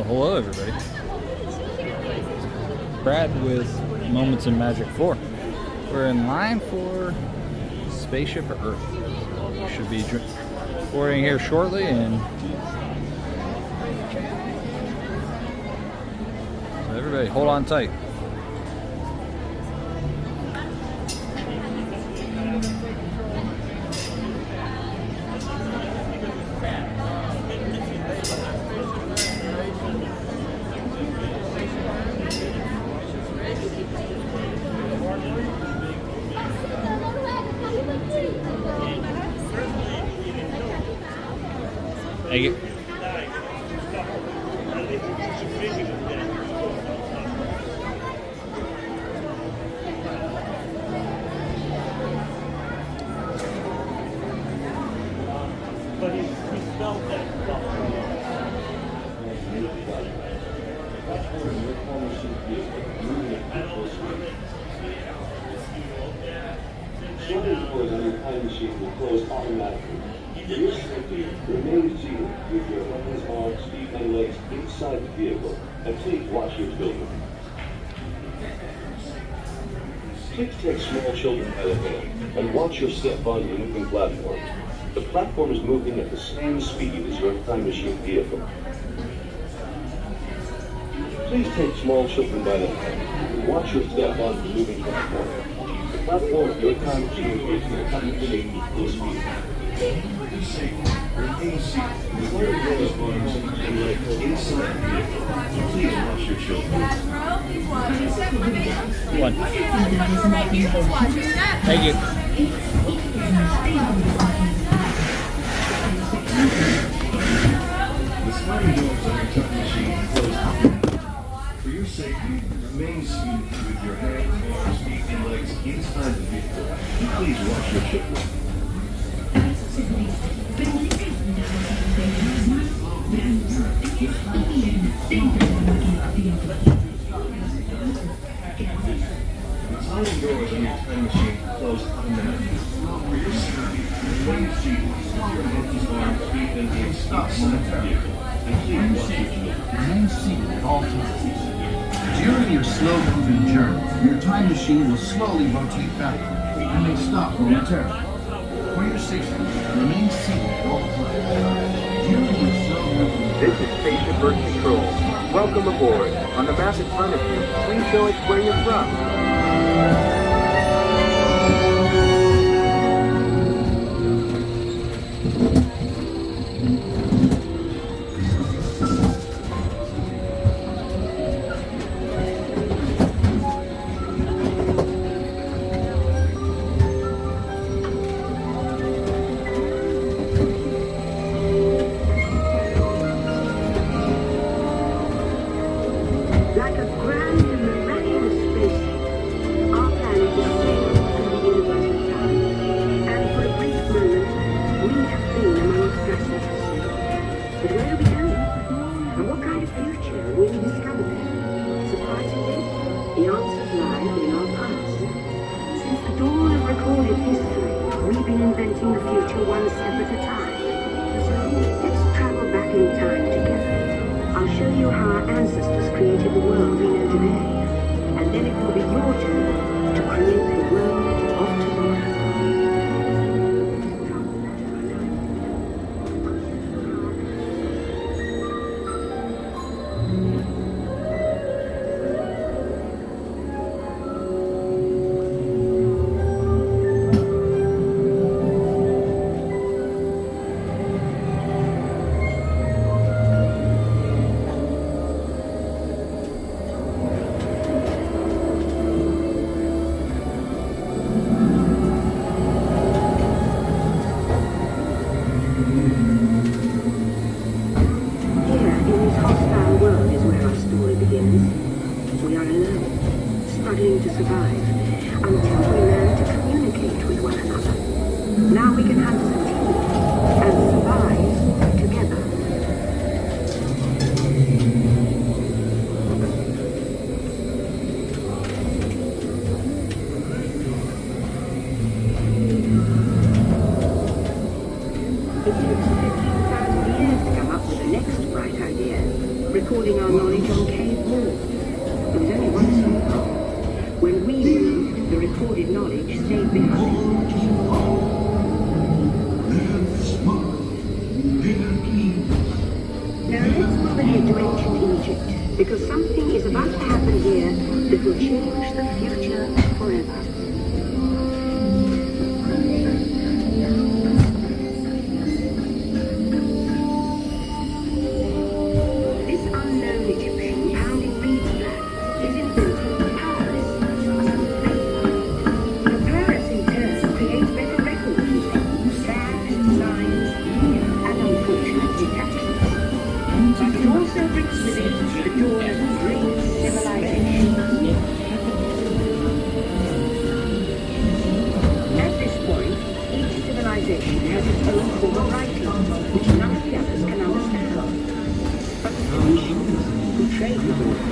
Well, hello everybody. Brad with Moments in Magic 4. We're in line for Spaceship Earth. We should be boarding here shortly, and so everybody hold on tight. Thank you. But he spelled that. Shorter doors on your time machine will close automatically. For your safety, remain seated with your hands, arms, feet, and legs inside the vehicle, and please watch your children. Please take small children by the hand and watch your step on the moving platform. The platform is moving at the same speed as your time machine vehicle. Please take small children by the hand and watch your step on the moving platform. The platform of your time machine vehicle coming to equal speed. Remain seated with your hands, arms, and legs inside the vehicle. Please watch your children. One. Thank you. The sliding doors on your time machine close. For your safety, remain seated with your hands, arms, feet, and legs inside the vehicle. Please watch your children. The sliding doors on your time machine close automatically. For your safety, remain seated with your hands, arms, feet, and legs inside the vehicle. And please watch your children. Remain seated at all times. During your slow-moving journey, your time machine will slowly rotate backward and may stop momentarily. For your safety, remain seated at all times. During your slow-moving This is Spaceship Earth Control. Welcome aboard. On the map in front of you, please show us where you're from. Like a grand and miraculous spaceship, our planet is sailed through the universe of time, and for a brief moment, we have been among its passengers. But where are we going? And what kind of future will we discover there? Surprisingly, the answers lie in our past. Since the dawn of recorded history, we've been inventing the future one step at a time. So let's travel back in time together. I'll show you how our ancestors created the world we know today, and then it will be your turn to create the world of tomorrow. To survive until we learn to communicate with one another. Now we can hunt as a team and survive together. It takes 15,000 years to come up with the next bright idea. recording our knowledge on cave walls. There was only one song. When we moved, the recorded knowledge stayed behind. Now let's move ahead to ancient Egypt, because something is about to happen here that will change the future forever. This unknown Egyptian pounding reeds flat is inventing Paris. And Paris in turn creates better records, facts, signs, and unfortunate detachments. But it also brings with it the dawn of great civilization. At this point, each civilization has its own form of writing, which none of the others can understand. But the Phoenicians, who trade with the world,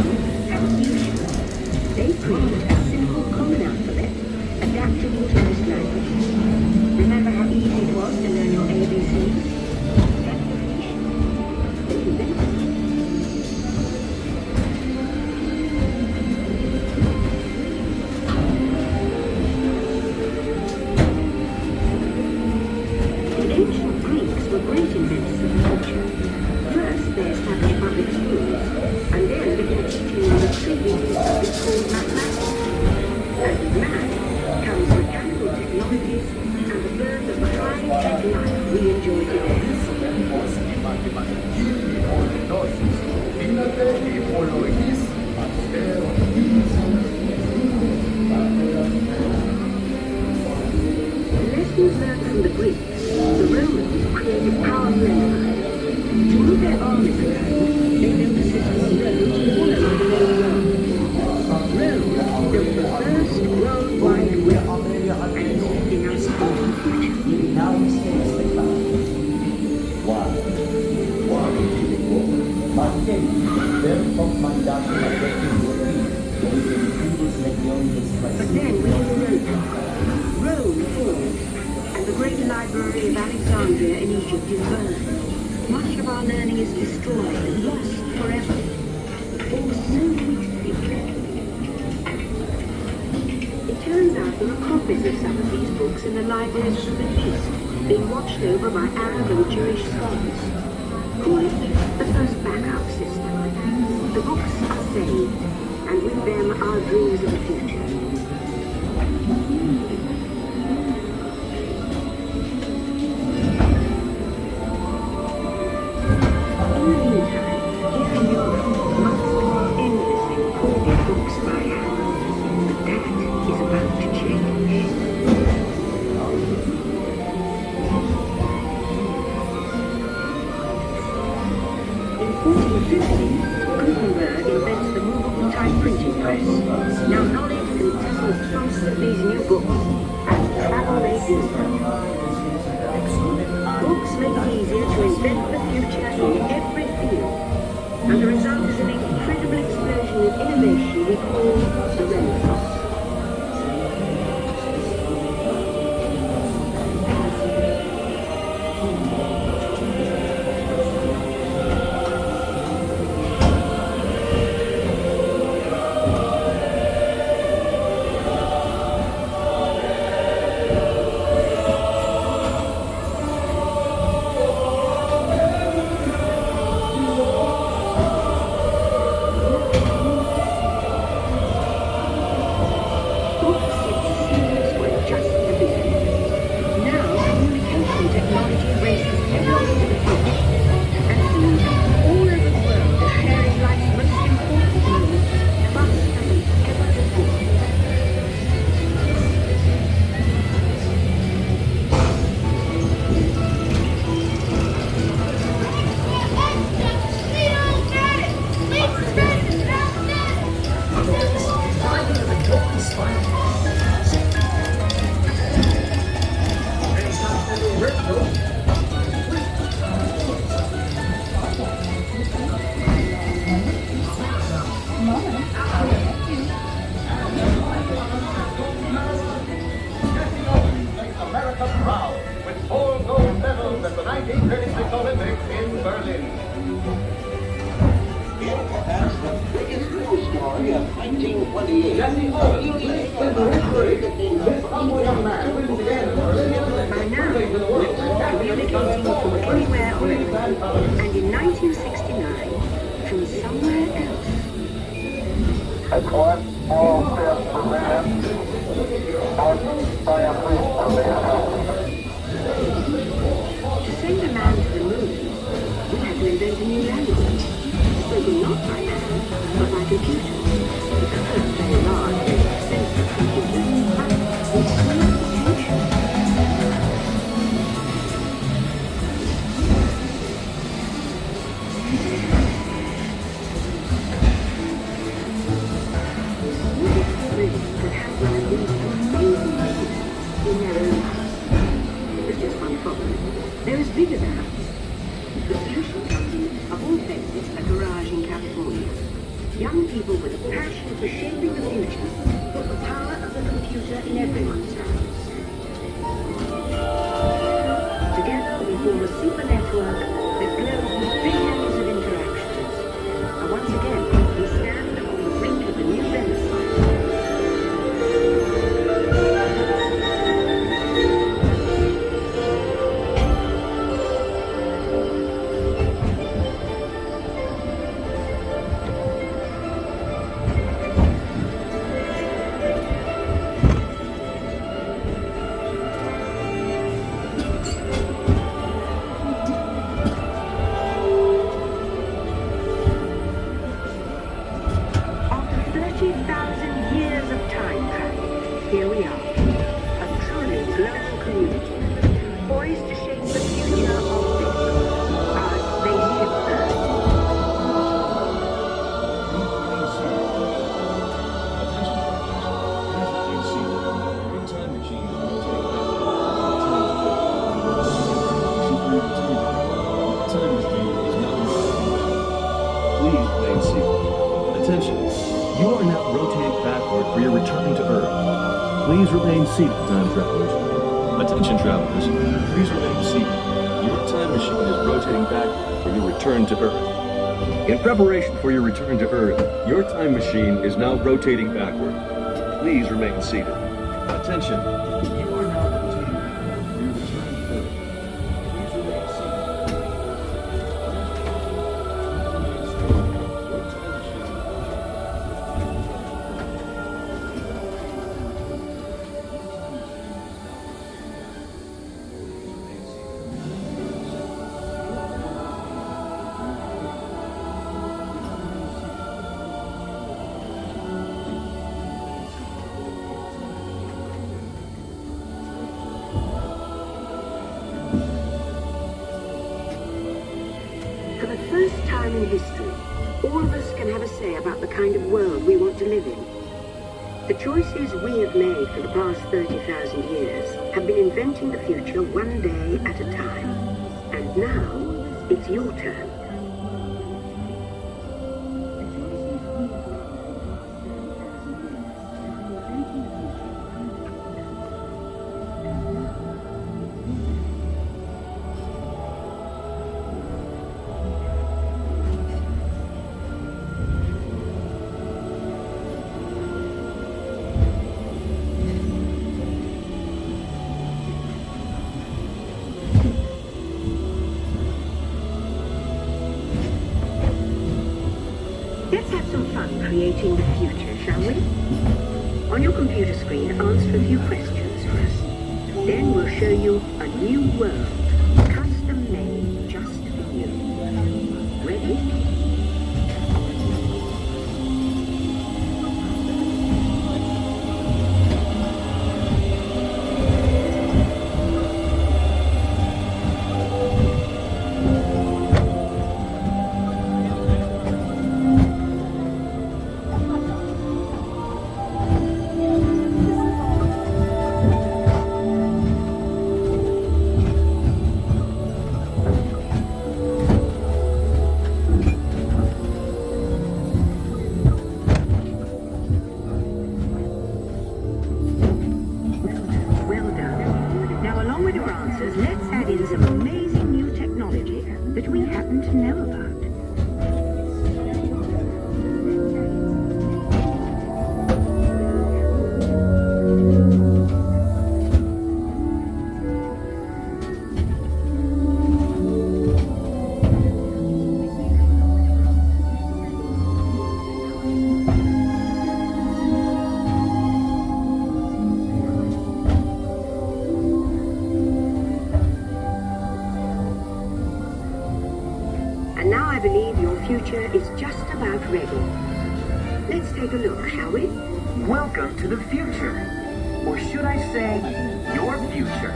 have a fusion. They create a simple common alphabet adaptable to this language. Remember how easy it was to learn your ABCs? That's the Phoenicians. They invented it. The ancient Greeks were great inventors of culture. First, they established public schools, and then began teaching one of the trivial subjects called mathematics. And with math comes mechanical technologies and the birth of the high-tech life we enjoy today. Lessons learned from the Greeks, the Romans created powerful empires. To move their armies around, they built a system of roads all over the known world. Rome built the first worldwide web, and it's helping us into the future. But then we hit the roadblock. Rome falls, and the great library of Alexandria in Egypt is burned. Much of our learning is destroyed and lost forever. Or so we think. It turns out there are copies of some of these books in the libraries of the Middle East, being watched over by Arab and Jewish scholars. Call it the first backup system. The books are saved, and with them our dreams of the future. In the meantime, here in Europe, most endlessly call their books by hand. But that is about to change. In 1450, Gutenberg invents the movable type printing press. Now knowledge can travel faster these new books, and travel they do. Books make it easier to invent the future in every field, and the result is an incredible explosion of innovation we call the Renaissance. 1928. By now, communicating from anywhere on Earth, and in 1969, from somewhere else. That's one small step for man, one giant leap for mankind. To send a man to the moon, we had to invent a new language, spoken not by man, but by computers. It's a very large and expensive computer, but with great potential. Could have one of these amazing things in their own house. There's just one problem. They're as big as a house. The solution comes in, of all places, a garage in California. Young people with a passion for shaping the future put the power of the computer in everyone's hands. Together we form a super network that glows with billions of interactions. And once again, we stand on the brink of a new renaissance. Here we are, a truly global community, poised to shape the future of this, our spaceship Earth. Please remain seated. Attention. You are now rotating backward for your return to Earth. Please remain seated, time travelers. Attention, travelers. Please remain seated. Your time machine is rotating backward for your return to Earth. In preparation for your return to Earth, your time machine is now rotating backward. Please remain seated. Attention. You are now rotating backward for your return to Earth. Please remain seated. For the first time in history, all of us can have a say about the kind of world we want to live in. The choices we have made for the past 30,000 years have been inventing the future one day at a time. And now, it's your turn. Let's have some fun creating the future, shall we? On your computer screen, answer a few questions for us. Then we'll show you a new world, custom made just for you. Ready? Well done. Now, along with your answers, let's add in some amazing new technology that we happen to know about. And now I believe your future is just about ready. Let's take a look, shall we? Welcome to the future. Or should I say, your future.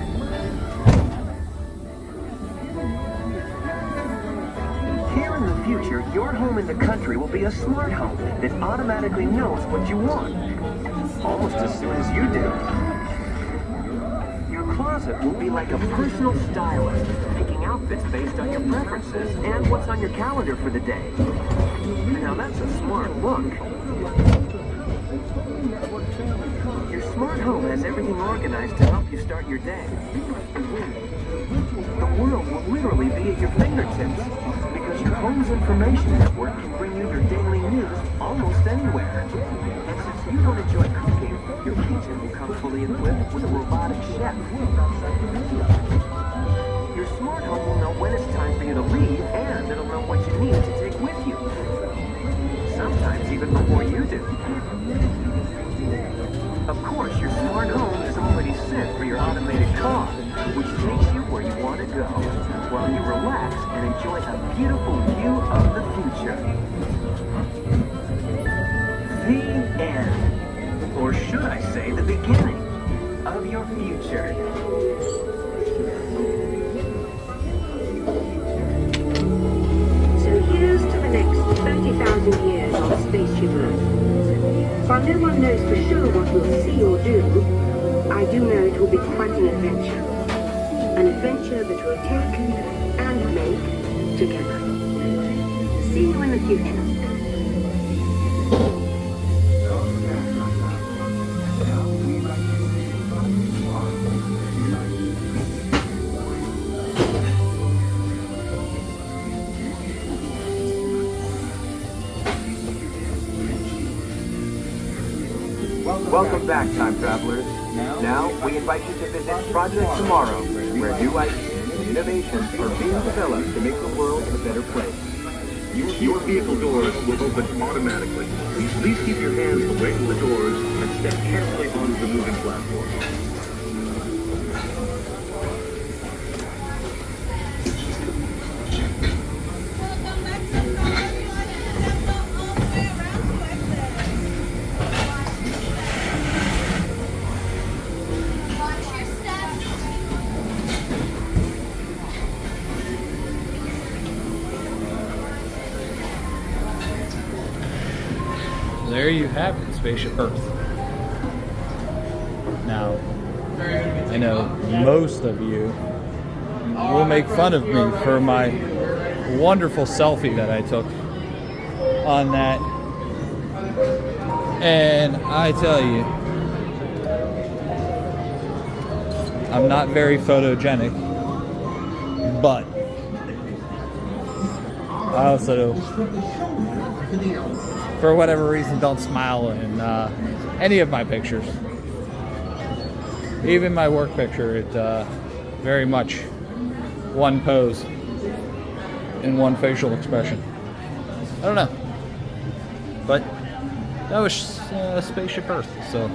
Here in the future, your home in the country will be a smart home that automatically knows what you want. Almost as soon as you do. Your closet will be like a personal stylist, picking outfits based on your preferences and what's on your calendar for the day. Now that's a smart look. Your smart home has everything organized to help you start your day. The world will literally be at your fingertips because your home's information network can bring you your daily news almost anywhere. And since you don't enjoy cooking, your kitchen will come fully equipped with a robotic chef. Your smart home will know when it's time for you to leave, and it'll know what you need to take with you. Sometimes even before you do. Of course, your smart home is already set for your automated car, which takes you where you want to go, while you relax and enjoy a beautiful view of the future. The end. Or should I say the beginning of your future. So here's to the next 30,000 years on Spaceship Earth. While no one knows for sure what we'll see or do, I do know it will be quite an adventure. An adventure that we'll take and make together. See you in the future. Welcome back, time travelers. Now, we invite you to visit Project Tomorrow, where new ideas and innovations are being developed to make the world a better place. Your vehicle doors will open automatically. Please keep your hands away from the doors and step carefully onto the moving platform. There you have it, Spaceship Earth. Now, I know most of you will make fun of me for my wonderful selfie that I took on that. And I tell you, I'm not very photogenic, but I also, for whatever reason, don't smile in any of my pictures. Even my work picture, it very much one pose and one facial expression. I don't know, but that was Spaceship Earth. So